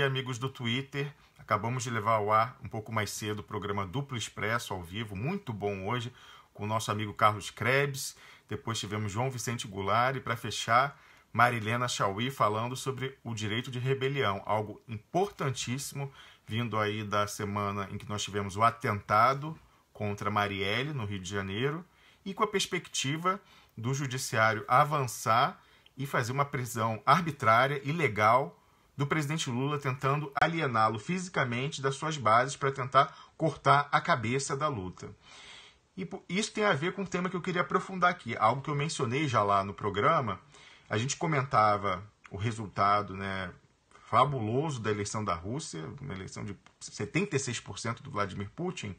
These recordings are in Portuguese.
dia, amigos do Twitter. Acabamos de levar ao ar um pouco mais cedo o programa Duplo Expresso ao vivo, muito bom hoje, com o nosso amigo Carlos Krebs. Depois tivemos João Vicente Goulart e, para fechar, Marilena Chauí falando sobre o direito de rebelião, algo importantíssimo, vindo aí da semana em que nós tivemos o atentado contra Marielle, no Rio de Janeiro, e com a perspectiva do judiciário avançar e fazer uma prisão arbitrária, ilegal, do presidente Lula, tentando aliená-lo fisicamente das suas bases para tentar cortar a cabeça da luta. E isso tem a ver com um tema que eu queria aprofundar aqui, algo que eu mencionei já lá no programa. A gente comentava o resultado, fabuloso da eleição da Rússia, uma eleição de 76% do Vladimir Putin,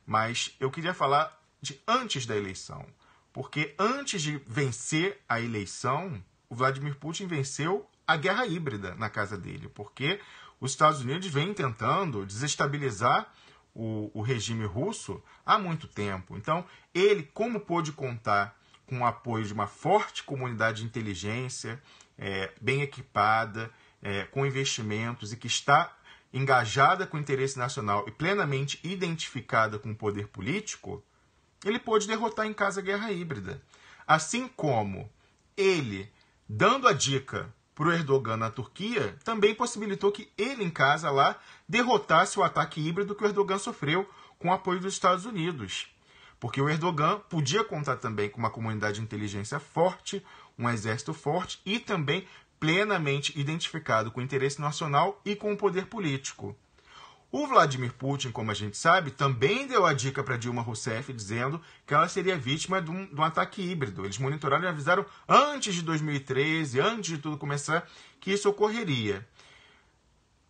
mas eu queria falar de antes da eleição, porque antes de vencer a eleição, o Vladimir Putin venceu a guerra híbrida na casa dele, porque os Estados Unidos vêm tentando desestabilizar o regime russo há muito tempo. Então, ele, como pôde contar com o apoio de uma forte comunidade de inteligência, bem equipada, com investimentos e que está engajada com o interesse nacional e plenamente identificada com o poder político, ele pôde derrotar em casa a guerra híbrida. Assim como ele, dando a dica para o Erdogan na Turquia, também possibilitou que ele em casa lá derrotasse o ataque híbrido que o Erdogan sofreu com o apoio dos Estados Unidos. Porque o Erdogan podia contar também com uma comunidade de inteligência forte, um exército forte e também plenamente identificado com o interesse nacional e com o poder político. O Vladimir Putin, como a gente sabe, também deu a dica para Dilma Rousseff, dizendo que ela seria vítima de um ataque híbrido. Eles monitoraram e avisaram antes de 2013, antes de tudo começar, que isso ocorreria.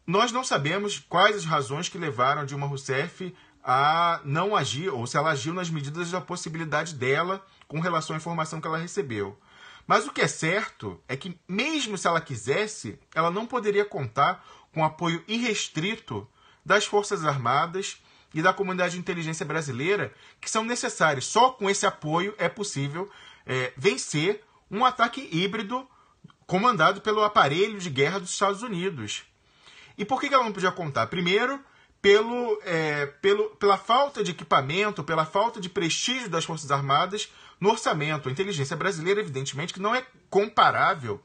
Nós não sabemos quais as razões que levaram Dilma Rousseff a não agir, ou se ela agiu nas medidas da possibilidade dela com relação à informação que ela recebeu. Mas o que é certo é que, mesmo se ela quisesse, ela não poderia contar com apoio irrestrito das Forças Armadas e da comunidade de inteligência brasileira, que são necessários. Só com esse apoio é possível vencer um ataque híbrido comandado pelo aparelho de guerra dos Estados Unidos. E por que ela não podia contar? Primeiro, pela falta de equipamento, pela falta de prestígio das Forças Armadas no orçamento. A inteligência brasileira, evidentemente, que não é comparável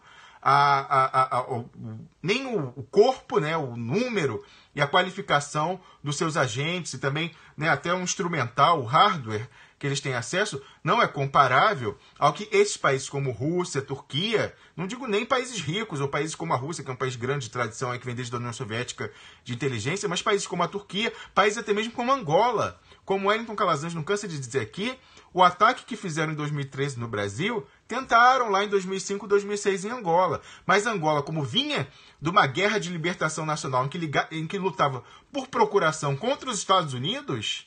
nem o corpo, o número e a qualificação dos seus agentes, e também até um instrumental, o hardware que eles têm acesso, não é comparável ao que esses países como Rússia, Turquia, não digo nem países ricos, ou países como a Rússia, que é um país grande de tradição, que vem desde a União Soviética de inteligência, mas países como a Turquia, países até mesmo como Angola. Como Wellington Calazans não cansa de dizer aqui, o ataque que fizeram em 2013 no Brasil, tentaram lá em 2005, 2006 em Angola. Mas Angola, como vinha de uma guerra de libertação nacional em que lutava por procuração contra os Estados Unidos,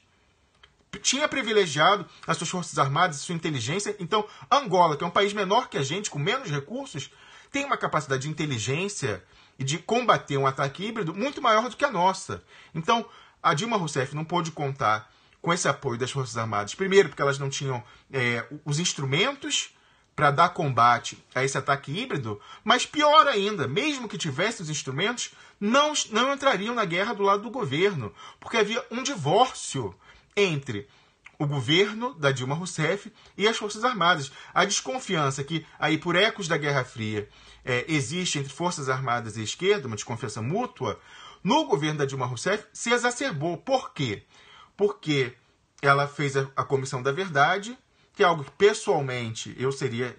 tinha privilegiado as suas forças armadas e sua inteligência. Então, Angola, que é um país menor que a gente, com menos recursos, tem uma capacidade de inteligência e de combater um ataque híbrido muito maior do que a nossa. Então, a Dilma Rousseff não pôde contar com esse apoio das Forças Armadas. Primeiro, porque elas não tinham os instrumentos para dar combate a esse ataque híbrido, mas pior ainda, mesmo que tivesse os instrumentos, não entrariam na guerra do lado do governo, porque havia um divórcio entre o governo da Dilma Rousseff e as Forças Armadas. A desconfiança que, aí por ecos da Guerra Fria, existe entre Forças Armadas e esquerda, uma desconfiança mútua, no governo da Dilma Rousseff se exacerbou. Por quê? Porque ela fez a Comissão da Verdade, que é algo que pessoalmente eu seria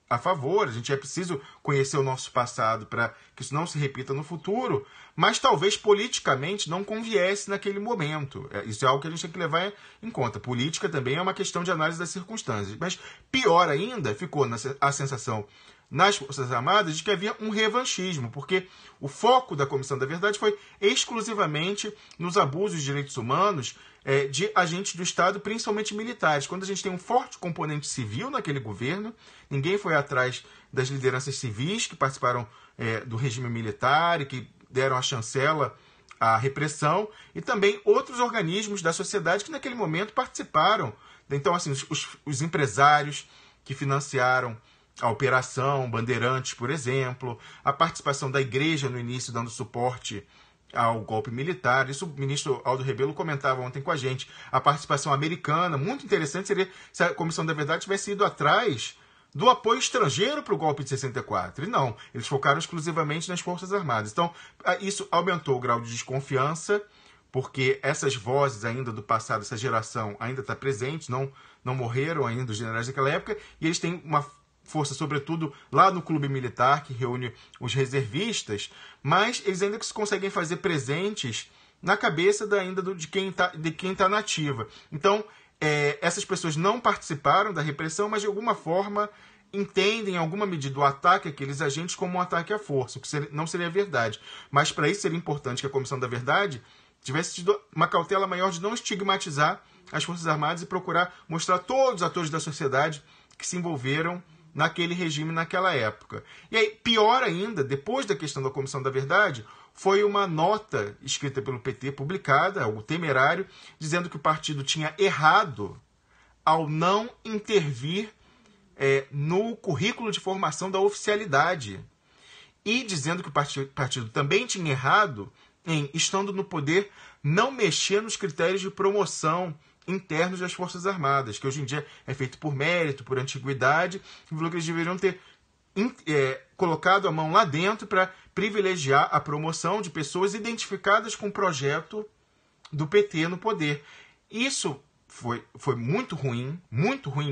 a favor. A gente é preciso conhecer o nosso passado para que isso não se repita no futuro, mas talvez politicamente não conviesse naquele momento. Isso é algo que a gente tem que levar em conta. Política também é uma questão de análise das circunstâncias. Mas pior ainda, ficou a sensação nas Forças Armadas de que havia um revanchismo, porque o foco da Comissão da Verdade foi exclusivamente nos abusos de direitos humanos de agentes do Estado, principalmente militares. Quando a gente tem um forte componente civil naquele governo, ninguém foi atrás das lideranças civis que participaram do regime militar e que deram a chancela à repressão, e também outros organismos da sociedade que naquele momento participaram. Então, assim, os empresários que financiaram a Operação Bandeirantes, por exemplo, a participação da igreja no início dando suporte ao golpe militar. Isso o ministro Aldo Rebelo comentava ontem com a gente. A participação americana, muito interessante seria se a Comissão da Verdade tivesse ido atrás do apoio estrangeiro para o golpe de 64. E não, eles focaram exclusivamente nas Forças Armadas. Então, isso aumentou o grau de desconfiança, porque essas vozes ainda do passado, essa geração ainda está presente, não morreram ainda os generais daquela época, e eles têm uma força, sobretudo, lá no clube militar, que reúne os reservistas, mas eles ainda se conseguem fazer presentes na cabeça de quem tá na ativa. Então, essas pessoas não participaram da repressão, mas de alguma forma entendem, em alguma medida, o ataque àqueles agentes como um ataque à força, o que não seria verdade. Mas para isso seria importante que a Comissão da Verdade tivesse tido uma cautela maior de não estigmatizar as Forças Armadas e procurar mostrar todos os atores da sociedade que se envolveram naquele regime, naquela época. E aí, pior ainda, depois da questão da Comissão da Verdade, foi uma nota escrita pelo PT, publicada, algo temerário, dizendo que o partido tinha errado ao não intervir no currículo de formação da oficialidade. E dizendo que o partido também tinha errado em, estando no poder, não mexer nos critérios de promoção internos das Forças Armadas, que hoje em dia é feito por mérito, por antiguidade, e falou que eles deveriam ter colocado a mão lá dentro para privilegiar a promoção de pessoas identificadas com o projeto do PT no poder. Isso foi muito ruim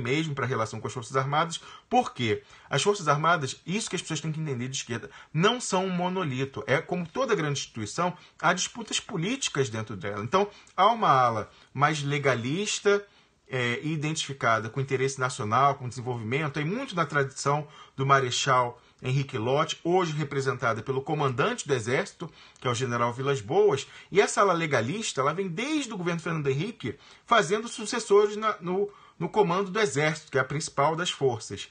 mesmo para a relação com as Forças Armadas, porque as Forças Armadas, isso que as pessoas têm que entender de esquerda, não são um monolito. É como toda grande instituição, há disputas políticas dentro dela. Então, há uma ala mais legalista e identificada com interesse nacional, com desenvolvimento, e muito na tradição do Marechal Henrique Lott, hoje representada pelo comandante do Exército, que é o general Vilas Boas, e essa ala legalista ela vem desde o governo Fernando Henrique fazendo sucessores no comando do Exército, que é a principal das forças,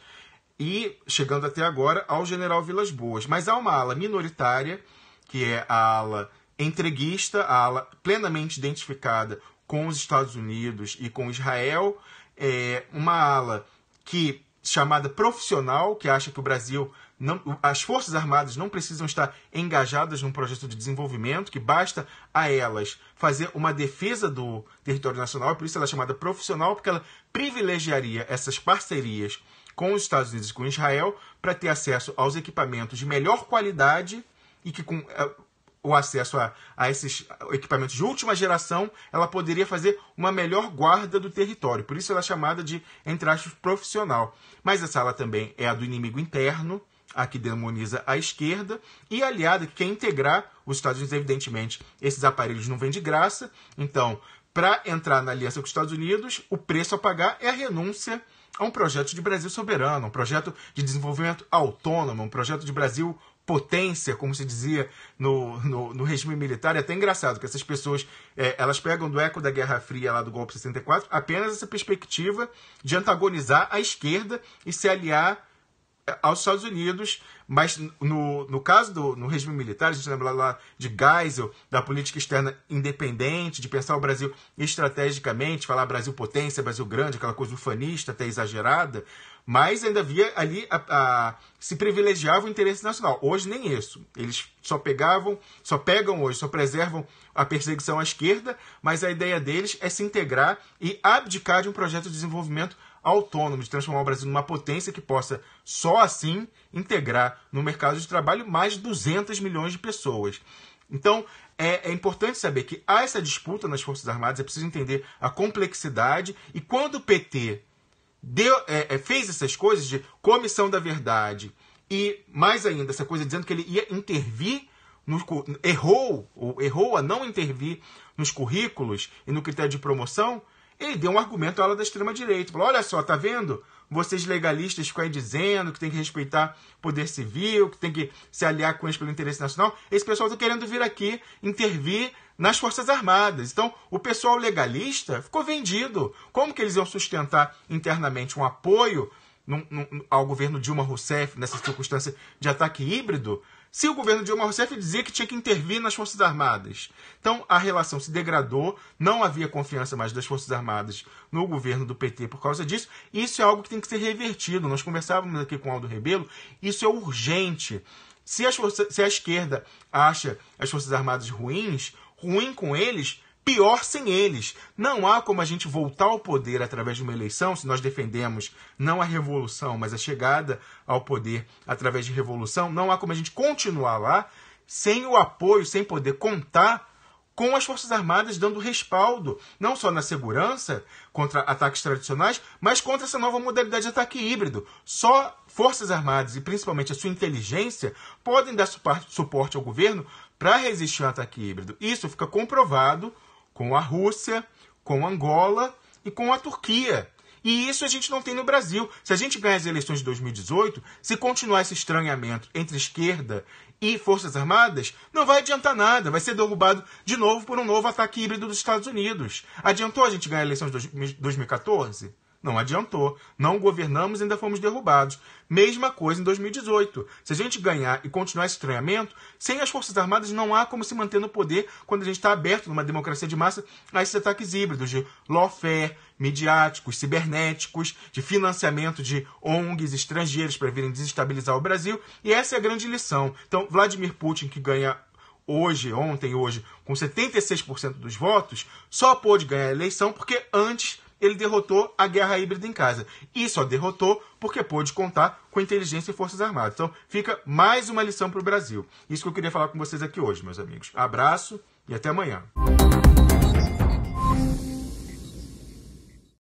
e chegando até agora ao general Vilas Boas. Mas há uma ala minoritária, que é a ala entreguista, a ala plenamente identificada com os Estados Unidos e com Israel, uma ala chamada profissional, que acha que o Brasil as Forças Armadas não precisam estar engajadas num projeto de desenvolvimento, que basta a elas fazer uma defesa do território nacional, por isso ela é chamada profissional, porque ela privilegiaria essas parcerias com os Estados Unidos e com Israel para ter acesso aos equipamentos de melhor qualidade e que com o acesso a esses equipamentos de última geração, ela poderia fazer uma melhor guarda do território. Por isso ela é chamada de, entre aspas, profissional. Mas essa ala também é a do inimigo interno, a que demoniza a esquerda, e aliada que quer integrar os Estados Unidos. Evidentemente, esses aparelhos não vêm de graça, então, para entrar na aliança com os Estados Unidos, o preço a pagar é a renúncia a um projeto de Brasil soberano, um projeto de desenvolvimento autônomo, um projeto de Brasil potência, como se dizia no regime militar. É até engraçado que essas pessoas elas pegam do eco da Guerra Fria lá do golpe de 64 apenas essa perspectiva de antagonizar a esquerda e se aliar aos Estados Unidos, mas no caso no regime militar, a gente lembra lá de Geisel, da política externa independente, de pensar o Brasil estrategicamente, falar Brasil potência, Brasil grande, aquela coisa ufanista, até exagerada, mas ainda havia ali se privilegiava o interesse nacional. Hoje nem isso. Eles só pegam hoje, só preservam a perseguição à esquerda, mas a ideia deles é se integrar e abdicar de um projeto de desenvolvimento autônomo, de transformar o Brasil numa potência que possa, só assim, integrar no mercado de trabalho mais de 200 milhões de pessoas. Então, é importante saber que há essa disputa nas Forças Armadas, é preciso entender a complexidade, e quando o PT fez essas coisas de Comissão da Verdade, e mais ainda, essa coisa dizendo que ele ia intervir, errou a não intervir nos currículos e no critério de promoção, ele deu um argumento à ala da extrema-direita. Falou, olha só, tá vendo? Vocês legalistas ficam aí dizendo que tem que respeitar o poder civil, que tem que se aliar com eles pelo interesse nacional. Esse pessoal está querendo vir aqui intervir nas Forças Armadas. Então, o pessoal legalista ficou vendido. Como que eles iam sustentar internamente um apoio ao governo Dilma Rousseff nessa circunstância de ataque híbrido, se o governo Dilma Rousseff dizia que tinha que intervir nas Forças Armadas? Então, a relação se degradou, não havia confiança mais das Forças Armadas no governo do PT por causa disso. Isso é algo que tem que ser revertido. Nós conversávamos aqui com o Aldo Rebelo, isso é urgente. Se a esquerda acha as Forças Armadas ruins, ruim com eles, pior sem eles. Não há como a gente voltar ao poder através de uma eleição, se nós defendemos não a revolução, mas a chegada ao poder através de revolução, não há como a gente continuar lá sem o apoio, sem poder contar com as Forças Armadas dando respaldo, não só na segurança contra ataques tradicionais, mas contra essa nova modalidade de ataque híbrido. Só Forças Armadas e principalmente a sua inteligência podem dar suporte ao governo para resistir ao ataque híbrido. Isso fica comprovado com a Rússia, com Angola e com a Turquia. E isso a gente não tem no Brasil. Se a gente ganhar as eleições de 2018, se continuar esse estranhamento entre esquerda e Forças Armadas, não vai adiantar nada. Vai ser derrubado de novo por um novo ataque híbrido dos Estados Unidos. Adiantou a gente ganhar a eleição de 2014? Não adiantou. Não governamos e ainda fomos derrubados. Mesma coisa em 2018. Se a gente ganhar e continuar esse estranhamento, sem as Forças Armadas não há como se manter no poder quando a gente está aberto numa democracia de massa a esses ataques híbridos de lawfare, midiáticos, cibernéticos, de financiamento de ONGs estrangeiros para virem desestabilizar o Brasil. E essa é a grande lição. Então, Vladimir Putin, que ganha ontem, com 76% dos votos, só pôde ganhar a eleição porque antes ele derrotou a guerra híbrida em casa. E só derrotou porque pôde contar com inteligência e Forças Armadas. Então, fica mais uma lição para o Brasil. Isso que eu queria falar com vocês aqui hoje, meus amigos. Abraço e até amanhã.